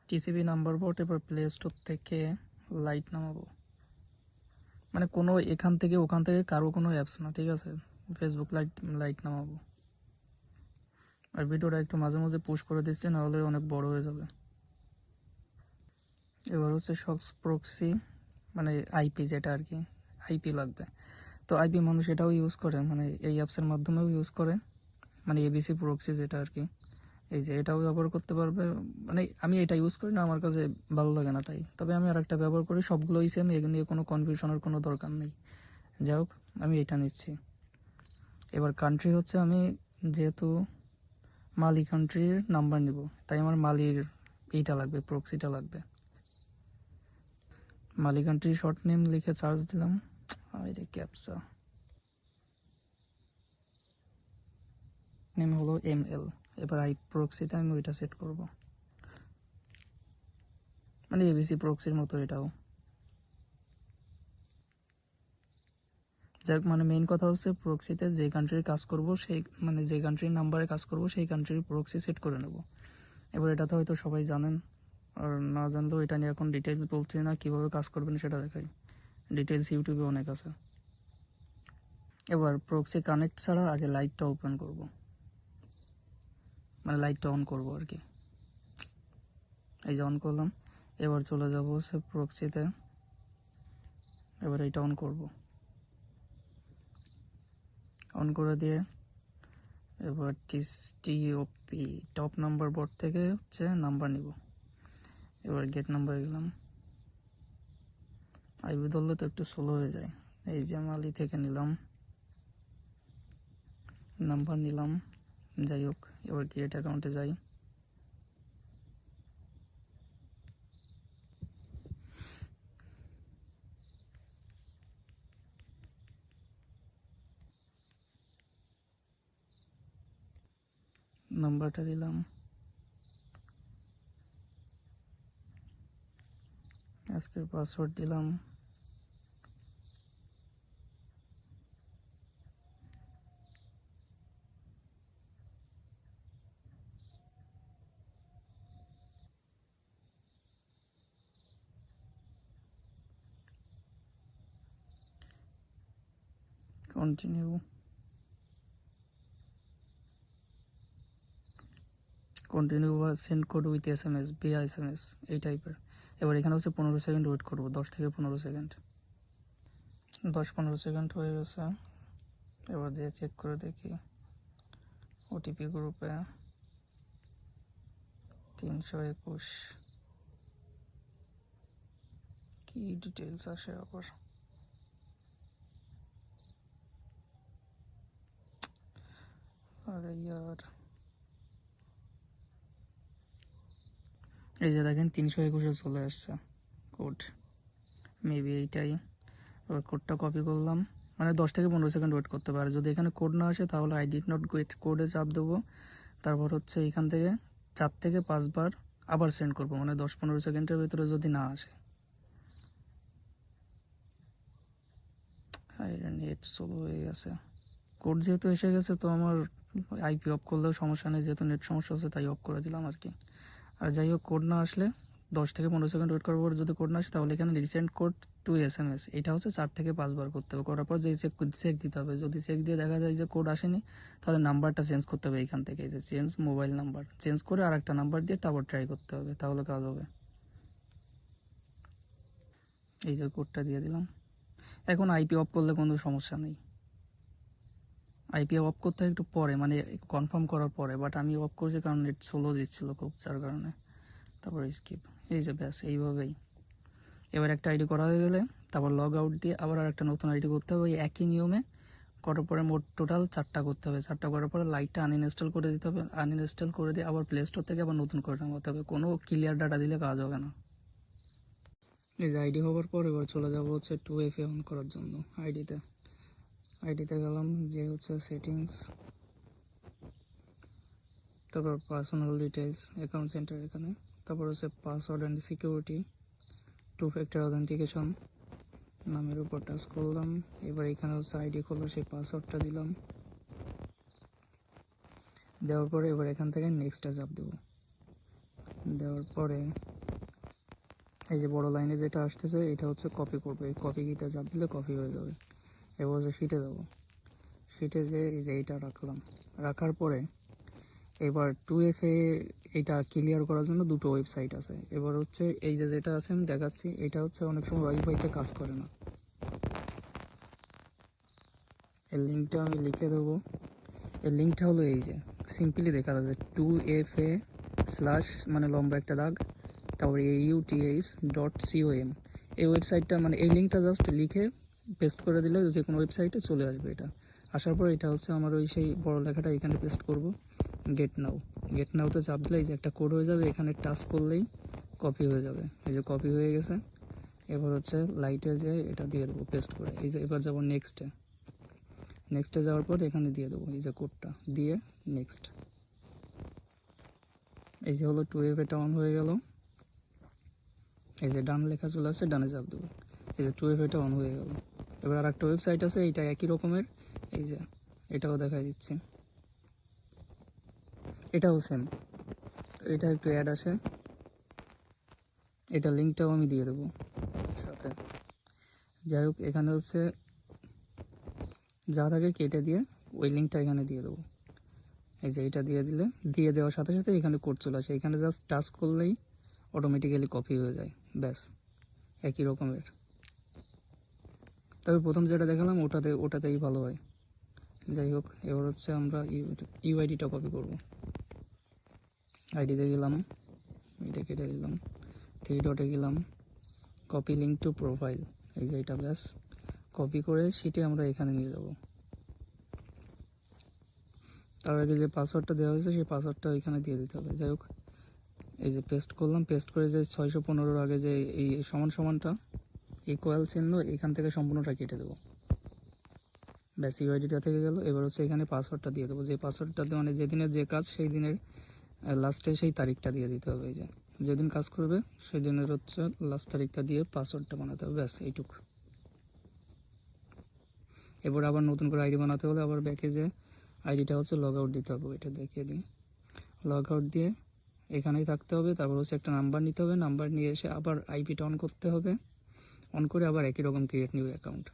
TCP number board, এবার play store থেকে light নামাবো, মানে কোনো এখান থেকে ওখান থেকে কারো কোনো অ্যাপস না, ঠিক আছে। ফেসবুক লাইট নামাবো। আর ভিডিওটা একটু মাঝে মাঝে পুশ করে দিচ্ছি, নাহলে অনেক বড় হয়ে যাবে। এবার হচ্ছে শক্স প্রক্সি, মানে আইপি যেটা আর কি, আইপি লাগবে। তো আইপি মানুষ এটাও ইউজ করে, মানে এই অ্যাপসের মাধ্যমেও ইউজ করে, মানে এবিসি প্রক্সি যেটা আর কি, এই যে এটাও ব্যবহার করতে পারবে। মানে আমি এটা ইউজ করি না, আমার কাছে ভালো লাগে না তাই, তবে আমি আর একটা ব্যবহার করি, সবগুলোই সেম, এগুলো নিয়ে কোনো কনফিউশনের কোনো দরকার নেই। যাই হোক, আমি এটা নিচ্ছি। এবার কান্ট্রি হচ্ছে, আমি যেহেতু মালি কান্ট্রির নাম্বার নিব, তাই আমার মালির এইটা লাগবে, প্রক্সিটা লাগবে। মালি কান্ট্রি শর্ট নেম লিখে চার্জ দিলাম, আরে ক্যাপচা নেম হলো ML। এবার আই প্রক্সিতে আমি ওইটা সেট করব, মানে এবিসি প্রক্সির মতো এটাও। যাই হোক, মানে মেইন কথা হচ্ছে প্রক্সিতে যে কান্ট্রির কাজ করব সেই, মানে যে কান্ট্রির নাম্বারে কাজ করব সেই কান্ট্রির প্রক্সি সেট করে নেব। এবার এটা তো হয়তো সবাই জানেন, আর না জানলেও এটা নিয়ে এখন ডিটেলস বলছি না, কীভাবে কাজ করবেন সেটা দেখাই, ডিটেলস ইউটিউবে অনেক আছে। এবার প্রক্সি কানেক্ট ছাড়া আগে লাইটটা ওপেন করব, মানে লাইটটা অন করব আর কি। এই যে অন করলাম, এবার চলে যাব হচ্ছে প্রক্সিতে, এবার এটা অন করব, অন করে দিয়ে এবার টিওপি টপ নাম্বার বোর্ড থেকে হচ্ছে নাম্বার নিব। এবার গেট নাম্বার গেলাম, আইবি ধরলে তো একটু স্লো হয়ে যায়। এই যে মালি থেকে নিলাম, নাম্বার নিলাম। যাই হোক, এবার ক্রিয়েট অ্যাকাউন্টে যাই। নাম্বারটা দিলাম, আজকের পাসওয়ার্ড দিলাম। কন্টিনিউ, কন্টিনিউ বা send code with SMS, via SMS, এই টাইপের। এবার এখানে হচ্ছে 15 সেকেন্ড ওয়েট করবো, 10 থেকে 15 সেকেন্ড। 10-15 সেকেন্ড হয়ে গেছে। এবার যে চেক করে দেখি, ওটিপি গ্রুপে 321, কি ডিটেলস আসে আবার। আরে ইয়ার, এই যে দেখেন 321-এ চলে আসছে কোড, মেবি এইটাই। এবার কোডটা কপি করলাম, মানে 10 থেকে 15 সেকেন্ড ওয়েট করতে পারে। যদি এখানে কোড না আসে তাহলে আই ডিড নট গেট কোডে চাপ দেবো, তারপর হচ্ছে এখান থেকে 4 থেকে 5 বার আবার সেন্ড করবো, মানে 10-15 সেকেন্ডের ভিতরে যদি না আসে। নেট স্লো হয়ে গেছে, কোড যেহেতু এসে গেছে তো আমার আইপি অফ করলেও সমস্যা নেই, যেহেতু নেট সমস্যা হচ্ছে তাই অফ করে দিলাম আর কি। আর যাই হোক, কোড না আসলে 10 থেকে 15 সেকেন্ড ওয়েট করার পর যদি কোড না আসে, তাহলে এখানে রিসেন্ট কোড টু SMS, এটা হচ্ছে 4 থেকে 5 বার করতে হবে। করার পর যে চেক দিতে হবে, যদি চেক দিয়ে দেখা যায় যে কোড আসেনি, তাহলে নাম্বারটা চেঞ্জ করতে হবে এখান থেকে, যে চেঞ্জ মোবাইল নাম্বার, চেঞ্জ করে আর একটা নাম্বার দিয়ে তারপর ট্রাই করতে হবে, তাহলে কাজ হবে। এই যে কোডটা দিয়ে দিলাম। এখন আইপি অফ করলে কোনো সমস্যা নেই, আইপি অফ করতে হয় একটু পরে, মানে কনফার্ম করার পরে, বাট আমি অফ করছি কারণ নেট স্লো দিচ্ছিল খুব, যার কারণে। তারপর স্কিপ, এই যে ব্যাস এইভাবেই। এবার একটা আইডি করা হয়ে গেলে তারপর লগ আউট দিয়ে আবার আর একটা নতুন আইডি করতে হবে, একই নিয়মে করার পরে মোট টোটাল 4টা করতে হবে। 4টা করার পরে লাইটটা আনইনস্টল করে দিতে হবে, আনইনস্টল করে দিয়ে আবার প্লে স্টোর থেকে আবার নতুন করে নামাতে হবে, কোনো ক্লিয়ার ডাটা দিলে কাজ হবে না। এই যে আইডি হওয়ার পর এবার চলে যাব হচ্ছে 2FA অন করার জন্য। আইডিতে গেলাম, যে হচ্ছে সেটিংস, তারপর পার্সোনাল ডিটেলস, অ্যাকাউন্ট সেন্টার এখানে, তারপর হচ্ছে password and security, 2 factor authentication, নামের উপর টাচ করলাম। এবার এখানে হচ্ছে আইডি খোলা, সেই পাসওয়ার্ডটা দিলাম। দেওয়ার পরে এবার এখান থেকে নেক্সটে চাপ দেবো, দেওয়ার পরে এই যে বড় লাইনে যেটা আসতেছে এটা হচ্ছে কপি করবে, এই কপি কিতে চাপ দিলে কপি হয়ে যাবে। এবার হচ্ছে শিটে যাবো, শিটে যে এই যে এইটা রাখলাম, রাখার পরে এবার 2F এ এটা ক্লিয়ার করার জন্য দুটো ওয়েবসাইট আছে। এবার হচ্ছে এই যে যেটা আছে আমি দেখাচ্ছি, এটা হচ্ছে অনেক সময় ওয়াইফাইতে কাজ করে না। এর লিঙ্কটা আমি লিখে দেবো। এর লিঙ্কটা হলো এই যে সিম্পলি দেখা যাচ্ছে 2FA স্ল্যাশ মানে লম্বা একটা দাগ, তারপরে AUTH.com। এই ওয়েবসাইটটা মানে এই লিঙ্কটা জাস্ট লিখে পেস্ট করে দিলে যে কোনো ওয়েবসাইটে চলে আসবে। এটা আসার পর এটা হচ্ছে আমার ওই সেই বড় লেখাটা এখানে পেস্ট করব, গেট নাও। গেট নাওতে চাপ দিলে এই যে একটা কোড হয়ে যাবে, এখানে টাচ করলেই কপি হয়ে যাবে। এই যে কপি হয়ে গেছে। এবার হচ্ছে লাইটে যে এটা দিয়ে দেবো পেস্ট করে। এই যে এবার যাবো নেক্সটে, নেক্সটে যাওয়ার পর এখানে দিয়ে দেবো এই যে কোডটা দিয়ে নেক্সট। এই যে হলো 2F এটা অন হয়ে গেল। এই যে ডান লেখা চলে আসছে, ডানে চাপ দেবো। এই যে 2F এটা অন হয়ে গেল। এবার আর একটা ওয়েবসাইট আছে, এইটা একই রকমের। এই যে এটাও দেখা দিচ্ছে, এটাও সেম। তো এটা একটু অ্যাড আসে, এটা লিঙ্কটাও আমি দিয়ে দেবো সাথে। যাই হোক এখানে হচ্ছে যা থাকে কেটে দিয়ে ওই লিঙ্কটা এখানে দিয়ে দেবো। এই যে এটা দিয়ে দিলে, দিয়ে দেওয়ার সাথে সাথে এখানে কোড চলে আসে, এখানে জাস্ট টাচ করলেই অটোমেটিক্যালি কপি হয়ে যায়, ব্যাস একই রকমের। তবে প্রথম যেটা দেখালাম ওটাতেই ভালো হয়। যাই হোক এবার হচ্ছে আমরা ইউআইডিটা কপি করব। আইডিতে গেলাম, এটা কেটে দিলাম, 3 ডটে গেলাম, কপি লিঙ্ক টু প্রোফাইল। এই যে এটা ব্যাস কপি করে শিটে আমরা এখানে নিয়ে যাব। তার আগে যে পাসওয়ার্ডটা দেওয়া হয়েছে সেই পাসওয়ার্ডটা এখানে দিয়ে দিতে হবে। যাই হোক এই যে পেস্ট করলাম, পেস্ট করে যে 615 আগে যে এই সমান সমানটা ইকুয়াল চিহ্ন এখান থেকে সম্পূর্ণটা কেটে দেবো, ব্যাস ইউআইডিটা থেকে গেল। এবার হচ্ছে এখানে পাসওয়ার্ডটা দিয়ে দেবো, যে পাসওয়ার্ডটা মানে যেদিনের যে কাজ সেই দিনের লাস্টে সেই তারিখটা দিয়ে দিতে হবে। এই যে যেদিন কাজ করবে সেই দিনের হচ্ছে লাস্ট তারিখটা দিয়ে পাসওয়ার্ডটা বানাতে হবে, ব্যাস এইটুক। এবার আবার নতুন করে আইডি বানাতে হলে আবার ব্যাকে যে আইডিটা হচ্ছে লগ আউট দিতে হবে, এটা দেখিয়ে দিই। লগ আউট দিয়ে এখানেই থাকতে হবে, তারপর হচ্ছে একটা নাম্বার নিতে হবে, নাম্বার নিয়ে এসে আবার আইপিটা অন করতে হবে, অন করে আবার একই রকম ক্রিয়েট নিউ অ্যাকাউন্ট।